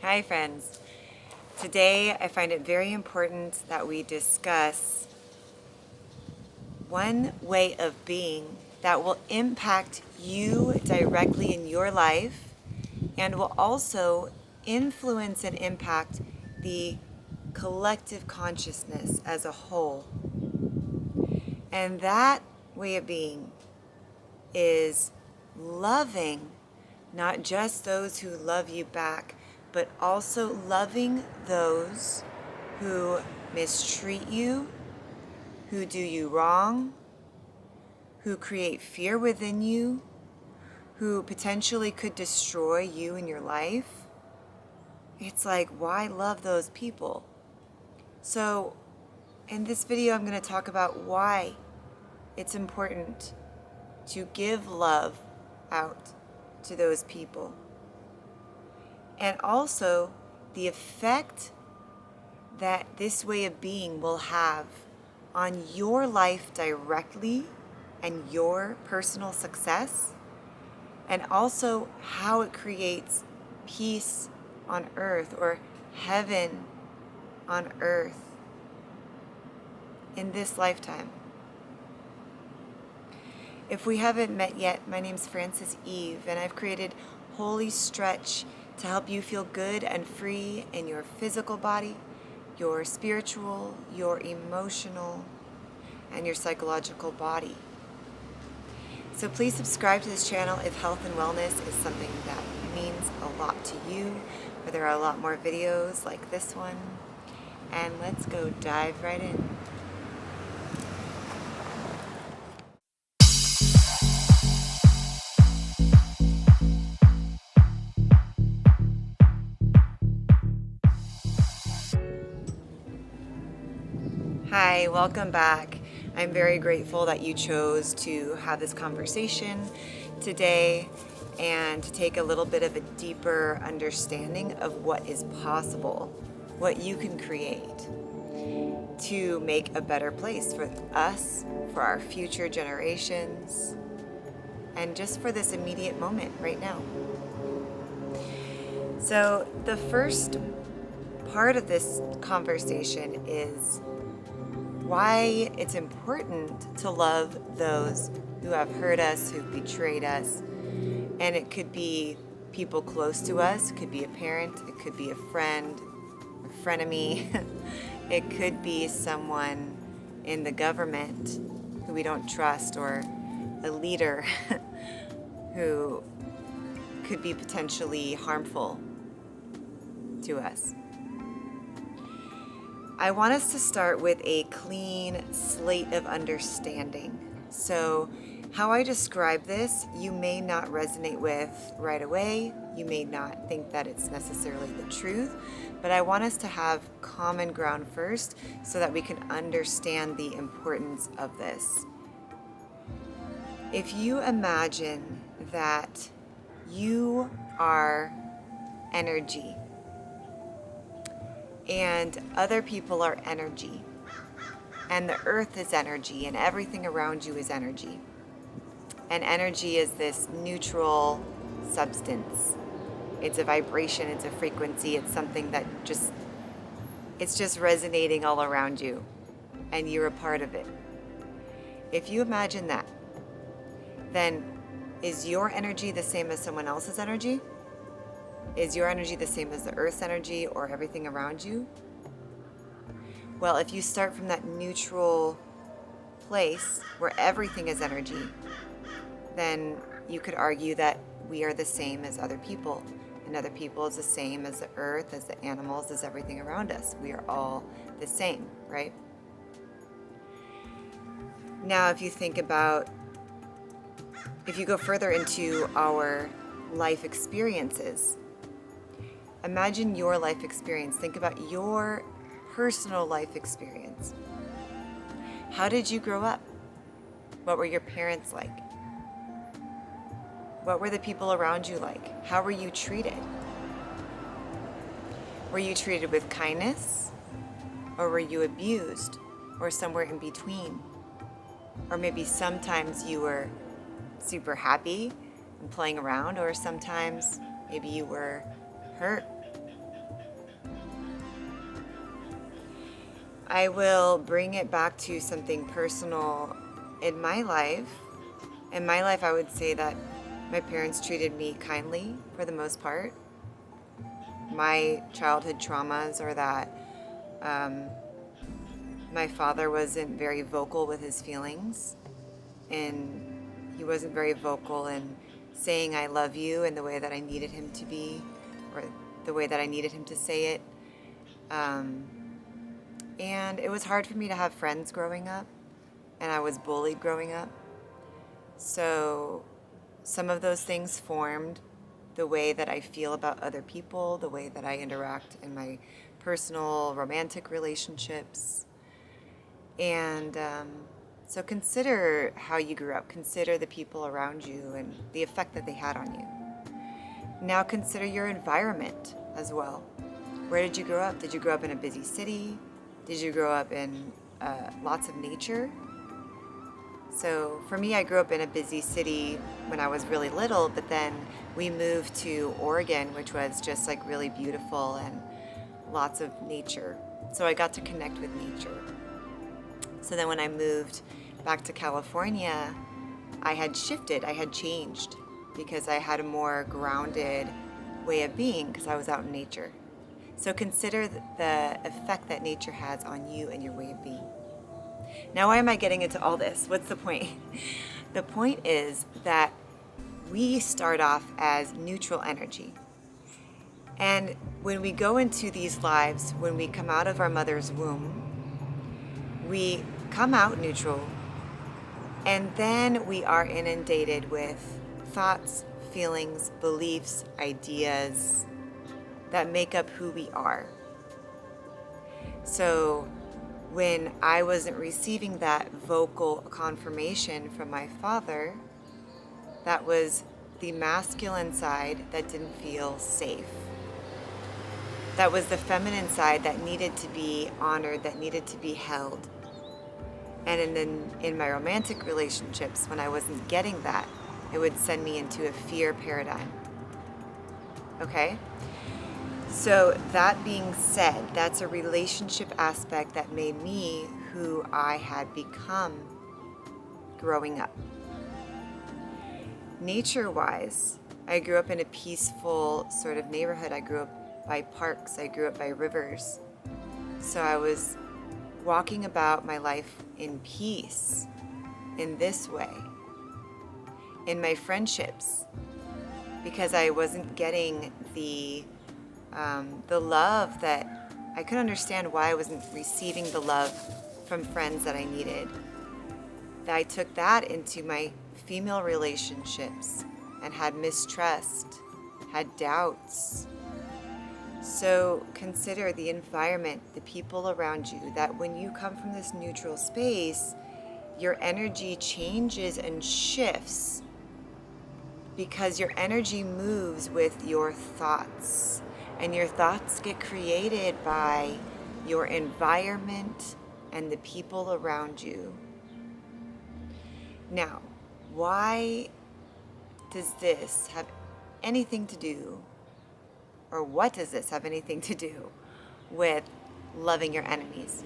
Hi friends. Today I find it very important that we discuss one way of being that will impact you directly in your life and will also influence and impact the collective consciousness as a whole. And that way of being is loving not just those who love you back, but also loving those who mistreat you, who do you wrong, who create fear within you, who potentially could destroy you and your life. It's like, why love those people? So, in this video, I'm going to talk about why it's important to give love out to those people. And also the effect that this way of being will have on your life directly and your personal success, and also how it creates peace on earth or heaven on earth in this lifetime. If we haven't met yet, my name's Frances Eve, and I've created Holistretch to help you feel good and free in your physical body, your spiritual, your emotional, and your psychological body. So please subscribe to this channel if health and wellness is something that means a lot to you, where there are a lot more videos like this one. And let's go dive right in. Hi, welcome back. I'm very grateful that you chose to have this conversation today and to take a little bit of a deeper understanding of what is possible, what you can create to make a better place for us, for our future generations, and just for this immediate moment right now. So the first part of this conversation is why it's important to love those who have hurt us, who've betrayed us. And it could be people close to us, it could be a parent, it could be a friend, a frenemy, it could be someone in the government who we don't trust, or a leader who could be potentially harmful to us. I want us to start with a clean slate of understanding. So how I describe this, you may not resonate with right away. You may not think that it's necessarily the truth, but I want us to have common ground first so that we can understand the importance of this. If you imagine that you are energy, and other people are energy, and the earth is energy, and everything around you is energy. And energy is this neutral substance. It's a vibration, it's a frequency, it's something that it's just resonating all around you, and you're a part of it. If you imagine that, then is your energy the same as someone else's energy? Is your energy the same as the earth's energy or everything around you? Well, if you start from that neutral place where everything is energy, then you could argue that we are the same as other people, and other people is the same as the earth, as the animals, as everything around us. We are all the same, right? Now, if you think about, if you go further into our life experiences, imagine your life experience. Think about your personal life experience. How did you grow up? What were your parents like? What were the people around you like? How were you treated? Were you treated with kindness? Or were you abused? Or somewhere in between? Or maybe sometimes you were super happy and playing around, or sometimes maybe you were hurt I will bring it back to something personal in my life. In my life, I would say that my parents treated me kindly for the most part. My childhood traumas are that my father wasn't very vocal with his feelings, and he wasn't very vocal in saying I love you in the way that I needed him to be, or the way that I needed him to say it. And it was hard for me to have friends growing up, and I was bullied growing up. So some of those things formed the way that I feel about other people, the way that I interact in my personal romantic relationships. And so consider how you grew up. Consider the people around you and the effect that they had on you. Now consider your environment as well. Where did you grow up? Did you grow up in a busy city? Did you grow up in lots of nature? So for me, I grew up in a busy city when I was really little, but then we moved to Oregon, which was just like really beautiful and lots of nature. So I got to connect with nature. So then when I moved back to California, I had shifted, I had changed because I had a more grounded way of being because I was out in nature. So consider the effect that nature has on you and your way of being. Now, why am I getting into all this? What's the point? The point is that we start off as neutral energy. And when we go into these lives, when we come out of our mother's womb, we come out neutral, and then we are inundated with thoughts, feelings, beliefs, ideas that make up who we are. So when I wasn't receiving that vocal confirmation from my father, that was the masculine side that didn't feel safe. That was the feminine side that needed to be honored, that needed to be held. And in my romantic relationships, when I wasn't getting that, it would send me into a fear paradigm. Okay? So that being said, that's a relationship aspect that made me who I had become growing up. Nature-wise, I grew up in a peaceful sort of neighborhood. I grew up by parks. I grew up by rivers. So I was walking about my life in peace in this way. In my friendships, because I wasn't getting the love that I couldn't understand why I wasn't receiving the love from friends that I needed. That I took that into my female relationships and had mistrust, had doubts. So consider the environment, the people around you, that when you come from this neutral space, your energy changes and shifts because your energy moves with your thoughts. And your thoughts get created by your environment and the people around you. Now, why does this have anything to do, or what does this have anything to do with loving your enemies?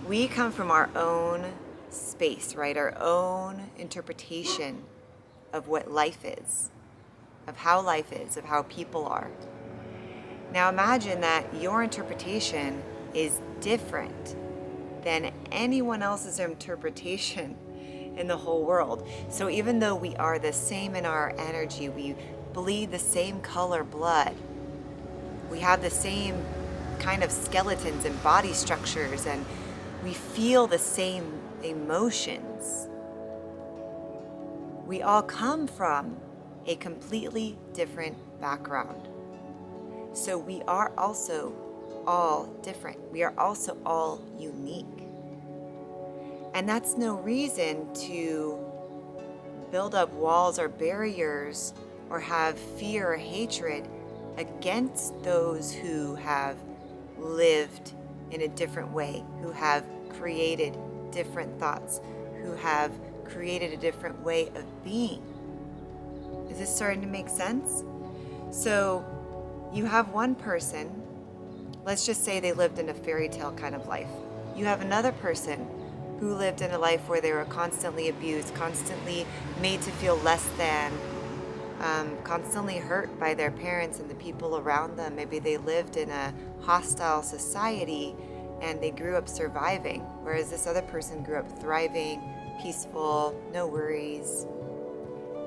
We come from our own space, right? Our own interpretation of what life is, of how life is, of how people are. Now imagine that your interpretation is different than anyone else's interpretation in the whole world. So even though we are the same in our energy, we bleed the same color blood, we have the same kind of skeletons and body structures, and we feel the same emotions, we all come from a completely different background. So we are also all different. We are also all unique. And that's no reason to build up walls or barriers or have fear or hatred against those who have lived in a different way, who have created different thoughts, who have created a different way of being. Is this starting to make sense? So you have one person let's just say they lived in a fairy tale kind of life. You have another person who lived in a life where they were constantly abused, constantly made to feel less than, constantly hurt by their parents and the people around them. Maybe they lived in a hostile society and they grew up surviving, whereas this other person grew up thriving, peaceful, no worries.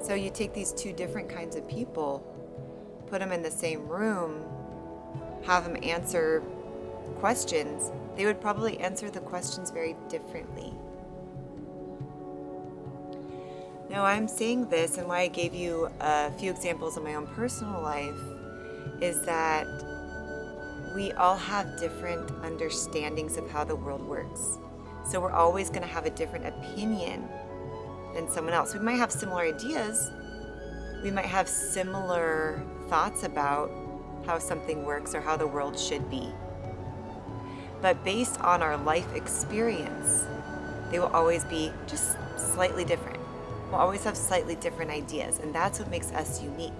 So you take these two different kinds of people, put them in the same room, have them answer questions, they would probably answer the questions very differently. Now, I'm saying this, and why I gave you a few examples of my own personal life is that we all have different understandings of how the world works. So we're always going to have a different opinion than someone else. We might have similar ideas. We might have similar thoughts about how something works or how the world should be. But based on our life experience, they will always be just slightly different. We'll always have slightly different ideas, and that's what makes us unique.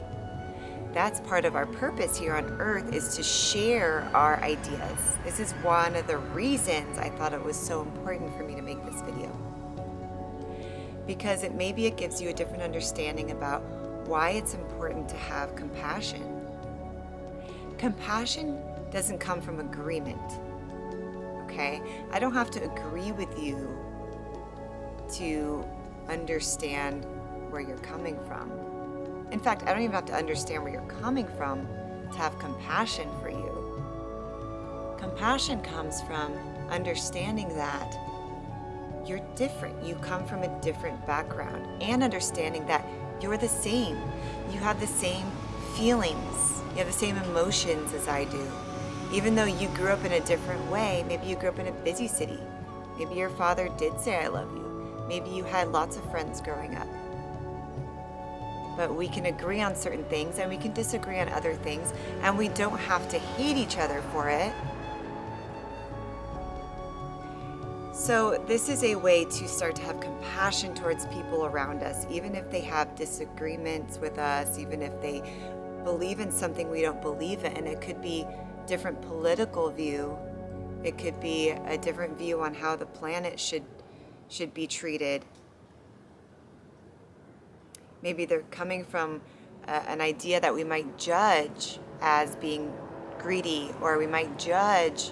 That's part of our purpose here on earth, is to share our ideas. This is one of the reasons I thought it was so important for me to make this video. Because maybe it gives you a different understanding about why it's important to have compassion. Compassion doesn't come from agreement, okay? I don't have to agree with you to understand where you're coming from. In fact, I don't even have to understand where you're coming from to have compassion for you. Compassion comes from understanding that you're different. You come from a different background, and understanding that you're the same. You have the same feelings. You have the same emotions as I do. Even though you grew up in a different way, maybe you grew up in a busy city. Maybe your father did say, I love you. Maybe you had lots of friends growing up. But we can agree on certain things and we can disagree on other things, and we don't have to hate each other for it. So this is a way to start to have compassion towards people around us, even if they have disagreements with us, even if they believe in something we don't believe in. It could be different political view. It could be a different view on how the planet should be treated. Maybe they're coming from an idea that we might judge as being greedy, or we might judge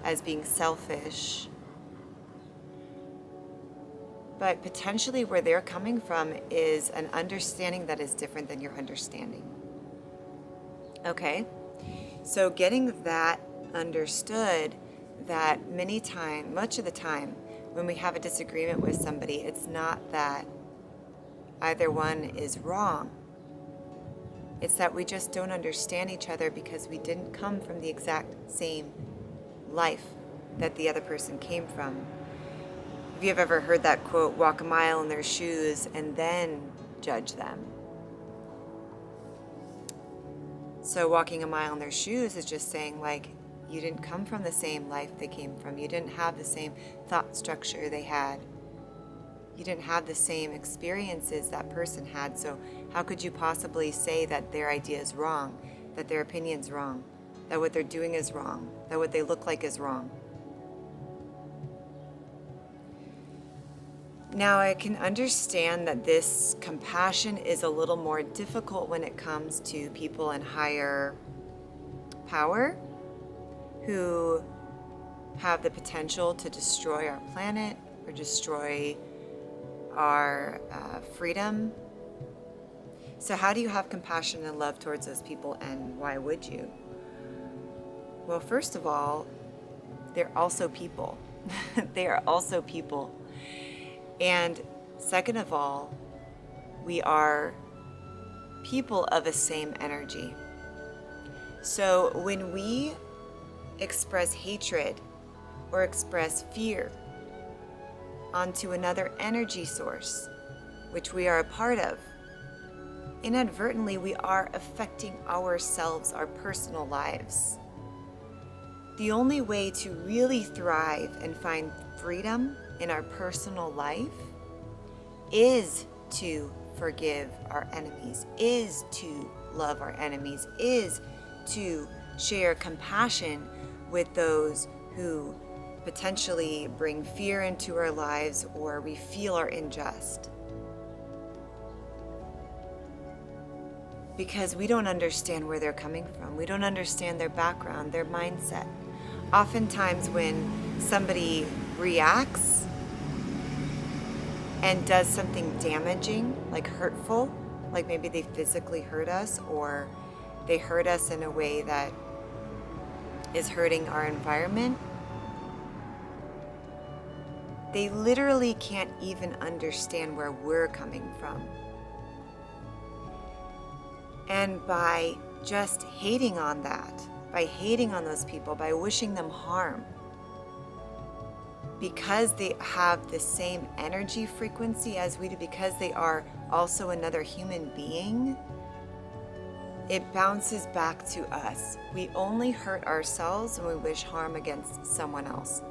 as being selfish. But potentially where they're coming from is an understanding that is different than your understanding. Okay? So getting that understood, that much of the time, when we have a disagreement with somebody, it's not that either one is wrong. It's that we just don't understand each other because we didn't come from the exact same life that the other person came from. If you've ever heard that quote, walk a mile in their shoes and then judge them. So walking a mile in their shoes is just saying, like, you didn't come from the same life they came from. You didn't have the same thought structure they had. You didn't have the same experiences that person had. So how could you possibly say that their idea is wrong, that their opinion's wrong, that what they're doing is wrong, that what they look like is wrong? Now, I can understand that this compassion is a little more difficult when it comes to people in higher power who have the potential to destroy our planet or destroy our freedom. So how do you have compassion and love towards those people, and why would you? Well, first of all, they're also people. They are also people. And second of all, we are people of the same energy. So when we express hatred or express fear onto another energy source, which we are a part of, inadvertently we are affecting ourselves, our personal lives. The only way to really thrive and find freedom in our personal life is to forgive our enemies, is to love our enemies, is to share compassion with those who potentially bring fear into our lives or we feel are unjust. Because we don't understand where they're coming from. We don't understand their background, their mindset. Oftentimes when somebody reacts and does something damaging, like hurtful, like maybe they physically hurt us or they hurt us in a way that is hurting our environment, they literally can't even understand where we're coming from. And by just hating on that, by hating on those people, by wishing them harm, because they have the same energy frequency as we do, because they are also another human being, it bounces back to us. We only hurt ourselves when we wish harm against someone else,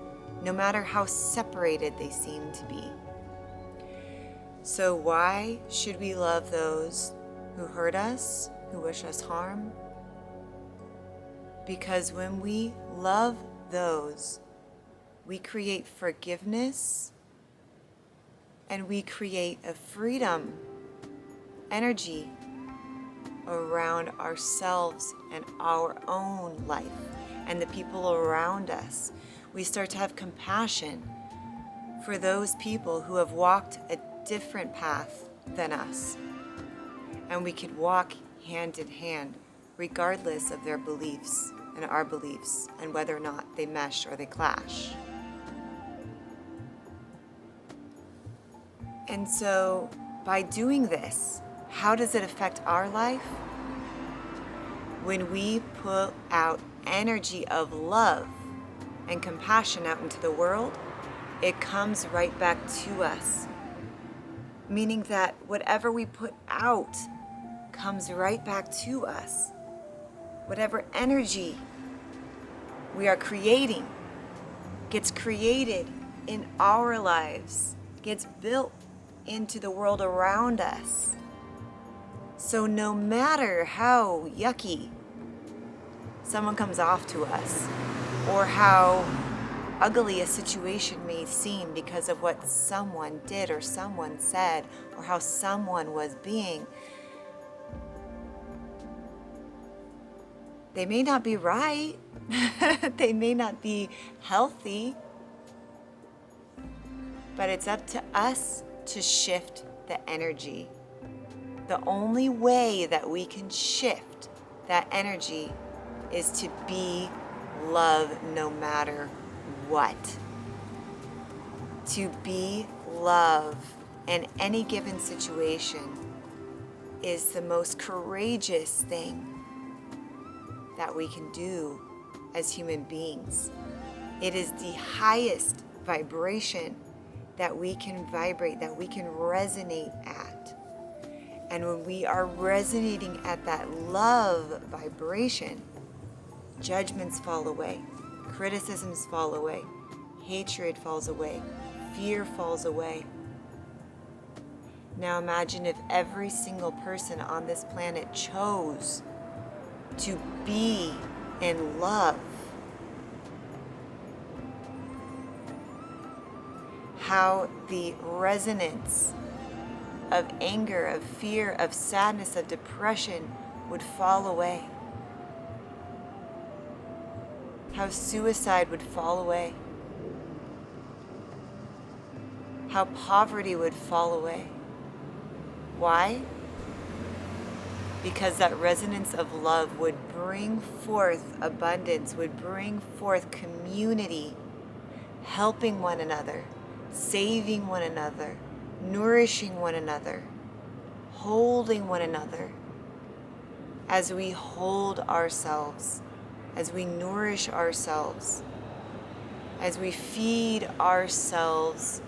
no matter how separated they seem to be. So why should we love those who hurt us, who wish us harm? Because when we love those, we create forgiveness and we create a freedom energy around ourselves and our own life and the people around us. We start to have compassion for those people who have walked a different path than us. And we could walk hand in hand regardless of their beliefs and our beliefs and whether or not they mesh or they clash. And so by doing this, how does it affect our life? When we put out energy of love and compassion out into the world, it comes right back to us. Meaning that whatever we put out comes right back to us. Whatever energy we are creating gets created in our lives, gets built into the world around us. So no matter how yucky someone comes off to us, or how ugly a situation may seem because of what someone did or someone said, or how someone was being, they may not be right, they may not be healthy, but it's up to us to shift the energy. The only way that we can shift that energy is to be love no matter what. To be love in any given situation is the most courageous thing that we can do as human beings. It is the highest vibration that we can vibrate, that we can resonate at. And when we are resonating at that love vibration, judgments fall away, criticisms fall away, hatred falls away, fear falls away. Now imagine if every single person on this planet chose to be in love. How the resonance of anger, of fear, of sadness, of depression would fall away. How suicide would fall away. How poverty would fall away. Why? Because that resonance of love would bring forth abundance, would bring forth community, helping one another, saving one another, nourishing one another, holding one another. As we hold ourselves, as we nourish ourselves, as we feed ourselves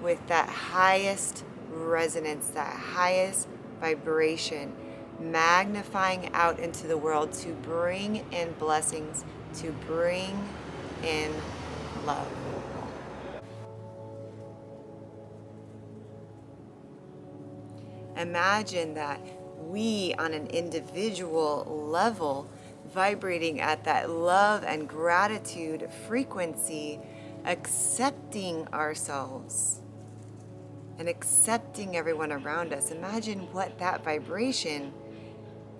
with that highest resonance, that highest vibration, magnifying out into the world to bring in blessings, to bring in love. Imagine that we, on an individual level, vibrating at that love and gratitude frequency, accepting ourselves and accepting everyone around us. Imagine what that vibration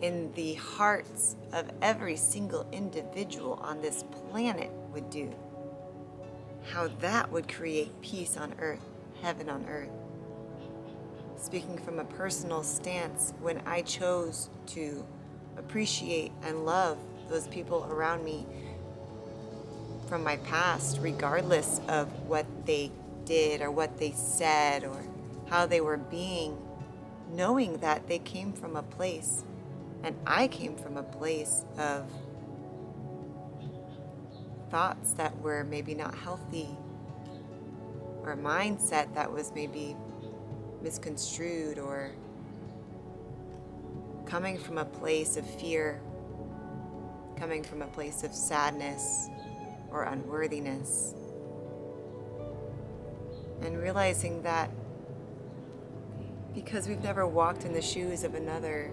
in the hearts of every single individual on this planet would do. How that would create peace on earth, heaven on earth. Speaking from a personal stance, when I chose to appreciate and love those people around me from my past, regardless of what they did or what they said or how they were being, knowing that they came from a place and I came from a place of thoughts that were maybe not healthy, or a mindset that was maybe misconstrued, or coming from a place of fear, coming from a place of sadness or unworthiness, and realizing that because we've never walked in the shoes of another,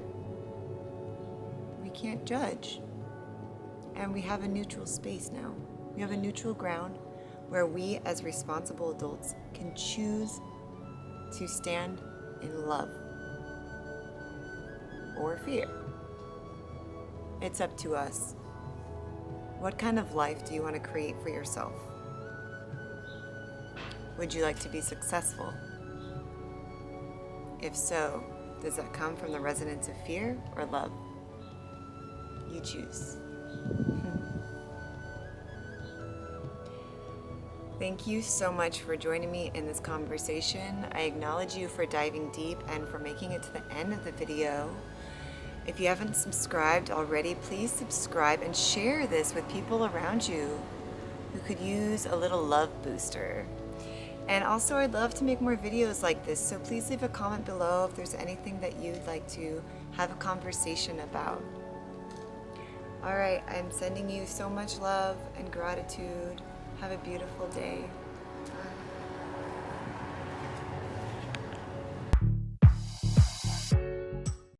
we can't judge. And we have a neutral space now. We have a neutral ground where we as responsible adults can choose to stand in love or fear. It's up to us. What kind of life do you want to create for yourself? Would you like to be successful? If so, does that come from the resonance of fear or love? You choose. Thank you so much for joining me in this conversation. I acknowledge you for diving deep and for making it to the end of the video. If you haven't subscribed already, please subscribe and share this with people around you who could use a little love booster. And also, I'd love to make more videos like this, so please leave a comment below if there's anything that you'd like to have a conversation about. All right, I'm sending you so much love and gratitude. Have a beautiful day. Bye.